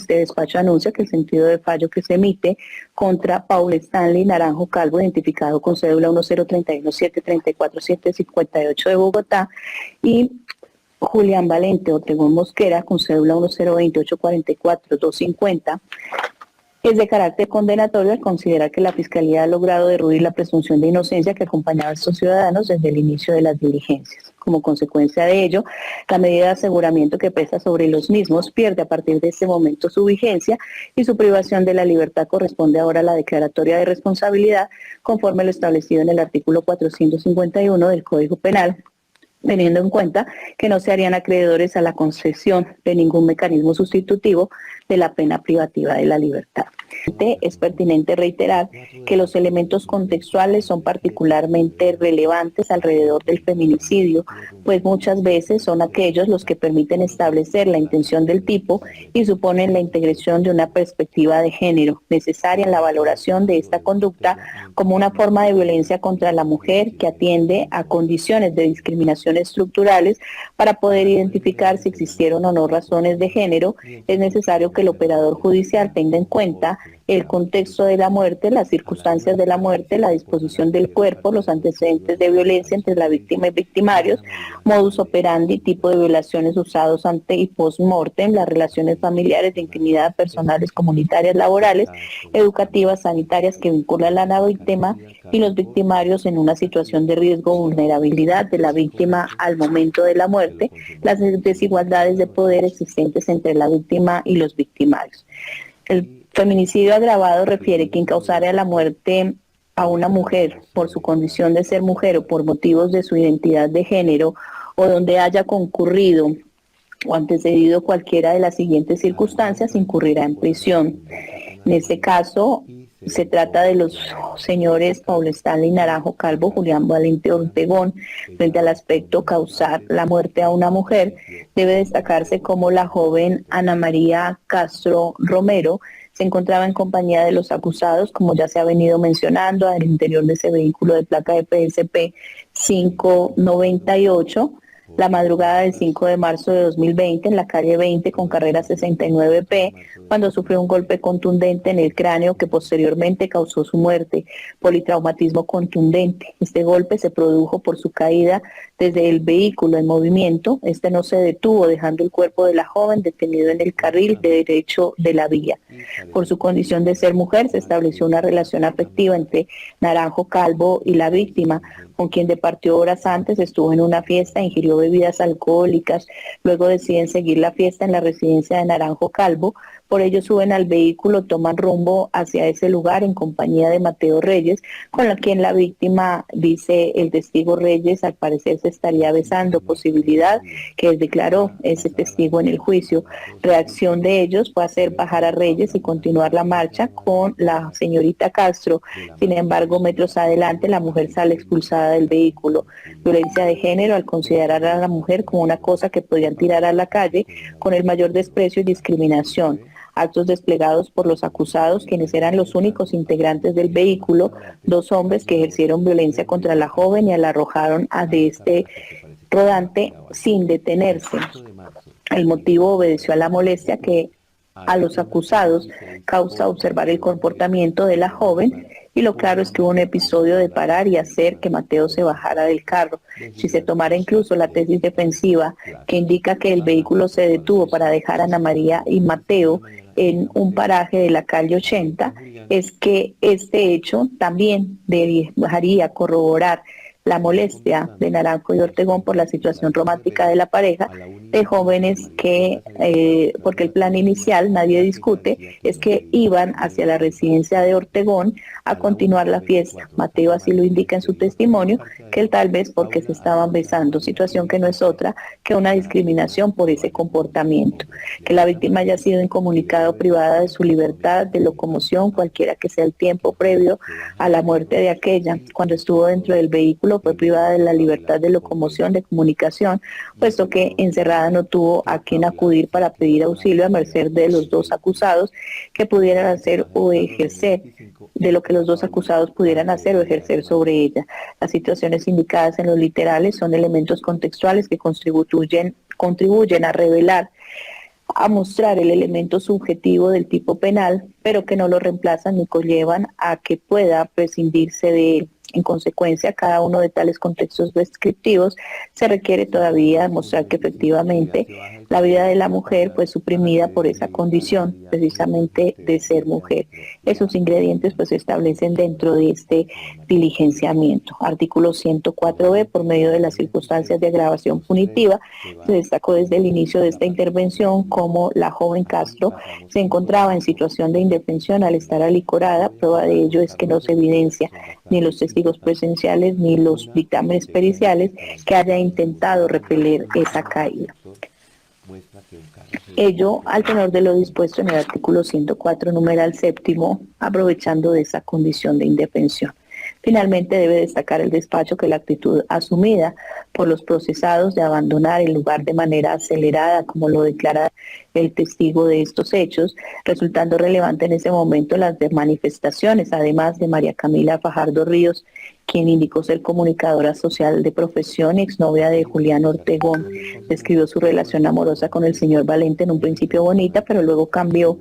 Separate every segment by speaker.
Speaker 1: este despacho anuncia que el sentido de fallo que se emite contra Paul Stanley Naranjo Calvo, identificado con cédula 10317347758 de Bogotá, y Julián Valente Ortegón Mosquera, con cédula 102844250, es de carácter condenatorio al considerar que la Fiscalía ha logrado derruir la presunción de inocencia que acompañaba a estos ciudadanos desde el inicio de las diligencias. Como consecuencia de ello, la medida de aseguramiento que pesa sobre los mismos pierde a partir de este momento su vigencia y su privación de la libertad corresponde ahora a la declaratoria de responsabilidad conforme lo establecido en el artículo 451 del Código Penal, teniendo en cuenta que no se harían acreedores a la concesión de ningún mecanismo sustitutivo de la pena privativa de la libertad. Es pertinente reiterar que los elementos contextuales son particularmente relevantes alrededor del feminicidio, pues muchas veces son aquellos los que permiten establecer la intención del tipo y suponen la integración de una perspectiva de género necesaria en la valoración de esta conducta como una forma de violencia contra la mujer que atiende a condiciones de discriminación estructurales. Para poder identificar si existieron o no razones de género, es necesario que el operador judicial tenga en cuenta el contexto de la muerte, las circunstancias de la muerte, la disposición del cuerpo, los antecedentes de violencia entre la víctima y victimarios, modus operandi, tipo de violaciones usados ante y post-mortem, las relaciones familiares de intimidad, personales, comunitarias, laborales, educativas, sanitarias que vinculan a la víctima y los victimarios en una situación de riesgo o vulnerabilidad de la víctima al momento de la muerte, las desigualdades de poder existentes entre la víctima y los victimarios. El feminicidio agravado refiere quien causara la muerte a una mujer por su condición de ser mujer o por motivos de su identidad de género o donde haya concurrido o antecedido cualquiera de las siguientes circunstancias, incurrirá en prisión. En este caso, se trata de los señores Paul Stanley Naranjo Calvo, Julián Valente Ortegón. Frente al aspecto causar la muerte a una mujer, debe destacarse como la joven Ana María Castro Romero se encontraba en compañía de los acusados, como ya se ha venido mencionando, al interior de ese vehículo de placa de PSP 598, la madrugada del 5 de marzo de 2020 en la calle 20 con carrera 69P, cuando sufrió un golpe contundente en el cráneo que posteriormente causó su muerte, politraumatismo contundente. Este golpe se produjo por su caída desde el vehículo en movimiento. Este no se detuvo, dejando el cuerpo de la joven detenido en el carril de derecho de la vía. Por su condición de ser mujer, se estableció una relación afectiva entre Naranjo Calvo y la víctima, con quien departió horas antes, estuvo en una fiesta, ingirió bebidas alcohólicas, luego deciden seguir la fiesta en la residencia de Naranjo Calvo. Por ello suben al vehículo, toman rumbo hacia ese lugar en compañía de Mateo Reyes, con quien la víctima, dice el testigo Reyes, al parecer se estaría besando, posibilidad que él declaró ese testigo en el juicio. Reacción de ellos fue hacer bajar a Reyes y continuar la marcha con la señorita Castro. Sin embargo, metros adelante la mujer sale expulsada del vehículo. Violencia de género al considerar a la mujer como una cosa que podían tirar a la calle con el mayor desprecio y discriminación. Actos desplegados por los acusados, quienes eran los únicos integrantes del vehículo, dos hombres que ejercieron violencia contra la joven y la arrojaron de este rodante sin detenerse. El motivo obedeció a la molestia que a los acusados causa observar el comportamiento de la joven, y lo claro es que hubo un episodio de parar y hacer que Mateo se bajara del carro. Si se tomara incluso la tesis defensiva que indica que el vehículo se detuvo para dejar a Ana María y Mateo en un paraje de la calle 80, es que este hecho también dejaría corroborar la molestia de Naranjo y Ortegón por la situación romántica de la pareja, de jóvenes que, porque el plan inicial, nadie discute, es que iban hacia la residencia de Ortegón a continuar la fiesta. Mateo así lo indica en su testimonio, que él tal vez porque se estaban besando, situación que no es otra que una discriminación por ese comportamiento. Que la víctima haya sido incomunicada o privada de su libertad de locomoción, cualquiera que sea el tiempo previo a la muerte de aquella, cuando estuvo dentro del vehículo fue privada de la libertad de locomoción, de comunicación, puesto que encerrada no tuvo a quien acudir para pedir auxilio a merced de los dos acusados que pudieran hacer o ejercer, de lo que los dos acusados pudieran hacer o ejercer sobre ella. Las situaciones indicadas en los literales son elementos contextuales que contribuyen a revelar a mostrar el elemento subjetivo del tipo penal, pero que no lo reemplazan ni conllevan a que pueda prescindirse de él. En consecuencia, cada uno de tales contextos descriptivos se requiere todavía demostrar que efectivamente la vida de la mujer fue suprimida por esa condición, precisamente de ser mujer. Esos ingredientes pues se establecen dentro de este diligenciamiento. Artículo 104b, por medio de las circunstancias de agravación punitiva, se destacó desde el inicio de esta intervención cómo la joven Castro se encontraba en situación de indefensión al estar alicorada. Prueba de ello es que no se evidencia ni los testigos presenciales ni los dictámenes periciales que haya intentado repeler esa caída. Ello al tenor de lo dispuesto en el artículo 104, numeral séptimo, aprovechando de esa condición de indefensión. Finalmente, debe destacar el despacho que la actitud asumida por los procesados de abandonar el lugar de manera acelerada, como lo declara el testigo de estos hechos, resultando relevante en ese momento las manifestaciones, además de María Camila Fajardo Ríos, quien indicó ser comunicadora social de profesión, exnovia de Julián Ortegón. Describió su relación amorosa con el señor Valente en un principio bonita, pero luego cambió,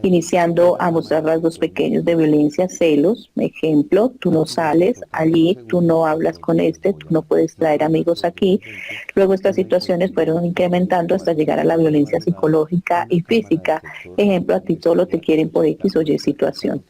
Speaker 1: iniciando a mostrar rasgos pequeños de violencia, celos. Ejemplo: tú no sales allí, tú no hablas con este, tú no puedes traer amigos aquí. Luego estas situaciones fueron incrementando hasta llegar a la violencia psicológica y física. Ejemplo: a ti solo te quieren por X o Y situación.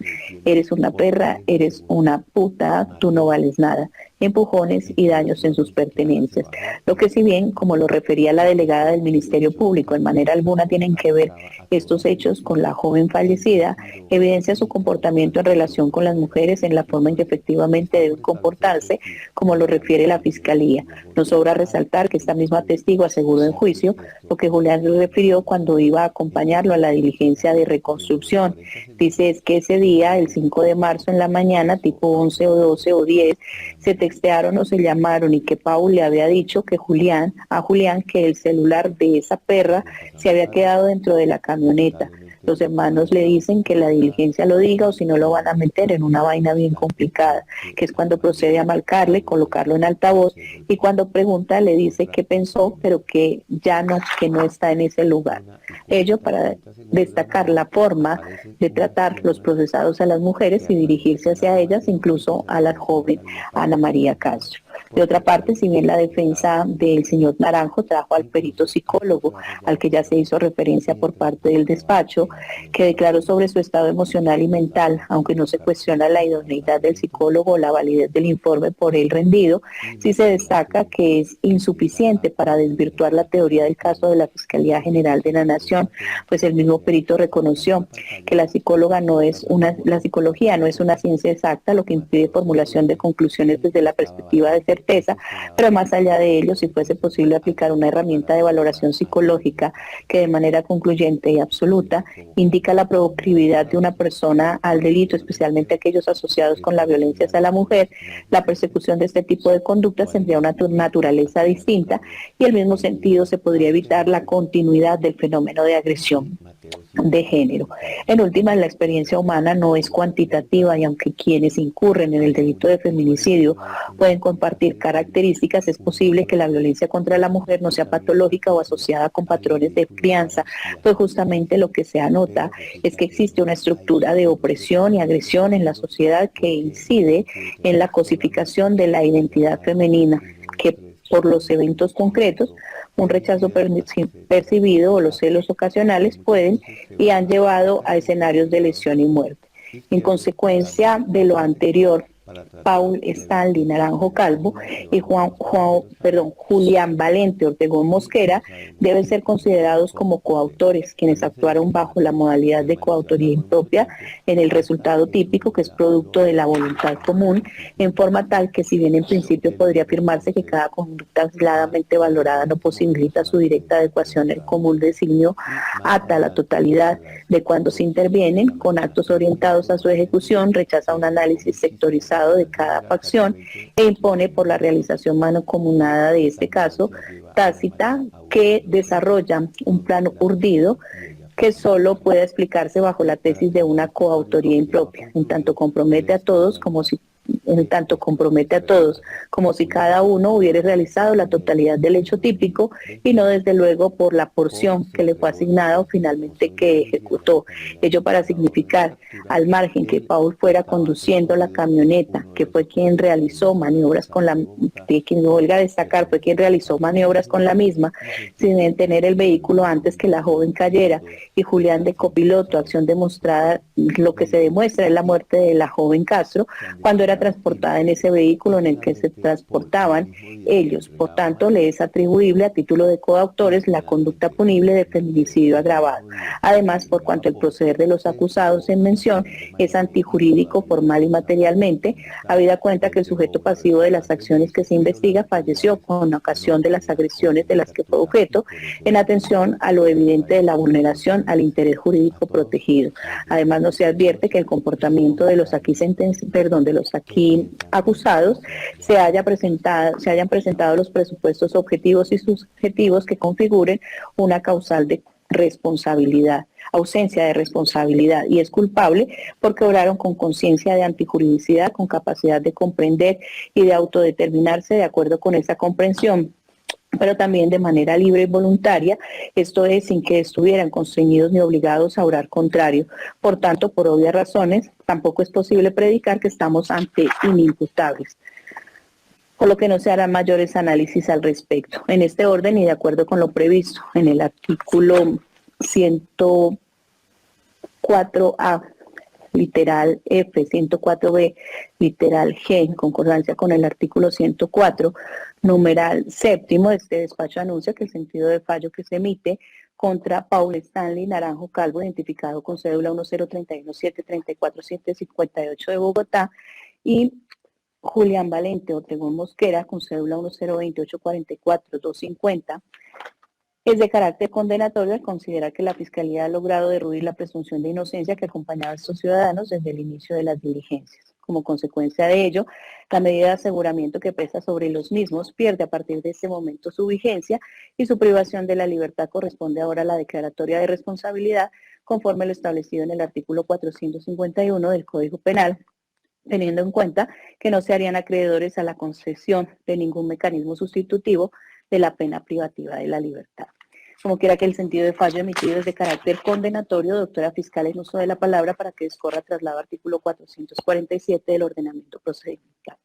Speaker 1: Eres una perra, eres una puta, tú no vales nada. Empujones y daños en sus pertenencias. Lo que, si bien, como lo refería la delegada del Ministerio Público, en manera alguna tienen que ver estos hechos con la joven fallecida, evidencia su comportamiento en relación con las mujeres en la forma en que efectivamente deben comportarse, como lo refiere la Fiscalía. Nos sobra resaltar que esta misma testigo aseguró en juicio lo que Julián le refirió cuando iba a acompañarlo a la diligencia de reconstrucción. Dice es que ese día, el 5 de marzo en la mañana, tipo 11 o 12 o 10, se textearon o se llamaron y que Paul le había dicho que a Julián que el celular de esa perra se había quedado dentro de la camioneta. Los hermanos le dicen que la diligencia lo diga o si no lo van a meter en una vaina bien complicada, que es cuando procede a marcarle, colocarlo en altavoz y cuando pregunta le dice que pensó, pero que ya no, que no está en ese lugar. Ello para destacar la forma de tratar los procesados a las mujeres y dirigirse hacia ellas, incluso a la joven Ana María Castro. De otra parte, si bien la defensa del señor Naranjo trajo al perito psicólogo, al que ya se hizo referencia por parte del despacho, que declaró sobre su estado emocional y mental, aunque no se cuestiona la idoneidad del psicólogo o la validez del informe por él rendido, sí se destaca que es insuficiente para desvirtuar la teoría del caso de la Fiscalía General de la Nación, pues el mismo perito reconoció que la psicología no es una ciencia exacta, lo que impide formulación de conclusiones desde la perspectiva de certeza, pero más allá de ello, si fuese posible aplicar una herramienta de valoración psicológica que de manera concluyente y absoluta indica la proclividad de una persona al delito, especialmente aquellos asociados con la violencia hacia la mujer, la persecución de este tipo de conductas tendría una naturaleza distinta y en el mismo sentido se podría evitar la continuidad del fenómeno de agresión de género. En última, la experiencia humana no es cuantitativa y aunque quienes incurren en el delito de feminicidio pueden compartir características, es posible que la violencia contra la mujer no sea patológica o asociada con patrones de crianza, pues justamente lo que se anota es que existe una estructura de opresión y agresión en la sociedad que incide en la cosificación de la identidad femenina, que por los eventos concretos, un rechazo percibido o los celos ocasionales pueden y han llevado a escenarios de lesión y muerte. En consecuencia de lo anterior, Paul Stanley Naranjo Calvo y Julián Valente Ortegón Mosquera deben ser considerados como coautores, quienes actuaron bajo la modalidad de coautoría impropia en el resultado típico, que es producto de la voluntad común, en forma tal que, si bien en principio podría afirmarse que cada conducta aisladamente valorada no posibilita su directa adecuación, el común designio ata la totalidad de cuando se intervienen con actos orientados a su ejecución, rechaza un análisis sectorizado de cada facción e impone por la realización mancomunada de este caso tácita que desarrolla un plano urdido que solo puede explicarse bajo la tesis de una coautoría impropia, en tanto compromete a todos como si en tanto compromete a todos, como si cada uno hubiera realizado la totalidad del hecho típico y no desde luego por la porción que le fue asignada o finalmente que ejecutó. Ello para significar, al margen que Paul fuera conduciendo la camioneta, que fue quien realizó maniobras con la, de quien huelga destacar, fue quien realizó maniobras con la misma, sin detener el vehículo antes que la joven cayera, y Julián de copiloto, acción demostrada, lo que se demuestra es la muerte de la joven Castro cuando era transportada en ese vehículo en el que se transportaban ellos. Por tanto, le es atribuible a título de coautores la conducta punible de feminicidio agravado. Además, por cuanto el proceder de los acusados en mención es antijurídico, formal y materialmente, habida cuenta que el sujeto pasivo de las acciones que se investiga falleció con ocasión de las agresiones de las que fue objeto, en atención a lo evidente de la vulneración al interés jurídico protegido. Además, no se advierte que el comportamiento de los aquí acusados se hayan presentado los presupuestos objetivos y subjetivos que configuren una causal de responsabilidad, ausencia de responsabilidad, y es culpable porque obraron con conciencia de antijuridicidad, con capacidad de comprender y de autodeterminarse de acuerdo con esa comprensión, pero también de manera libre y voluntaria, esto es, sin que estuvieran constreñidos ni obligados a obrar contrario. Por tanto, por obvias razones, tampoco es posible predicar que estamos ante inimputables, por lo que no se harán mayores análisis al respecto. En este orden y de acuerdo con lo previsto en el artículo 104A, literal F, 104B, literal G, en concordancia con el artículo 104, numeral séptimo, este despacho anuncia que el sentido de fallo que se emite contra Paul Stanley Naranjo Calvo, identificado con cédula 10317347758 de Bogotá, y Julián Valente Otregón Mosquera, con cédula 102844250, es de carácter condenatorio al considerar que la Fiscalía ha logrado derruir la presunción de inocencia que acompañaba a estos ciudadanos desde el inicio de las diligencias. Como consecuencia de ello, la medida de aseguramiento que pesa sobre los mismos pierde a partir de este momento su vigencia y su privación de la libertad corresponde ahora a la declaratoria de responsabilidad conforme lo establecido en el artículo 451 del Código Penal, teniendo en cuenta que no se harían acreedores a la concesión de ningún mecanismo sustitutivo de la pena privativa de la libertad. Como quiera que el sentido de fallo emitido es de carácter condenatorio, doctora fiscal, en uso de la palabra para que discorra traslado artículo 447 del ordenamiento procedimental.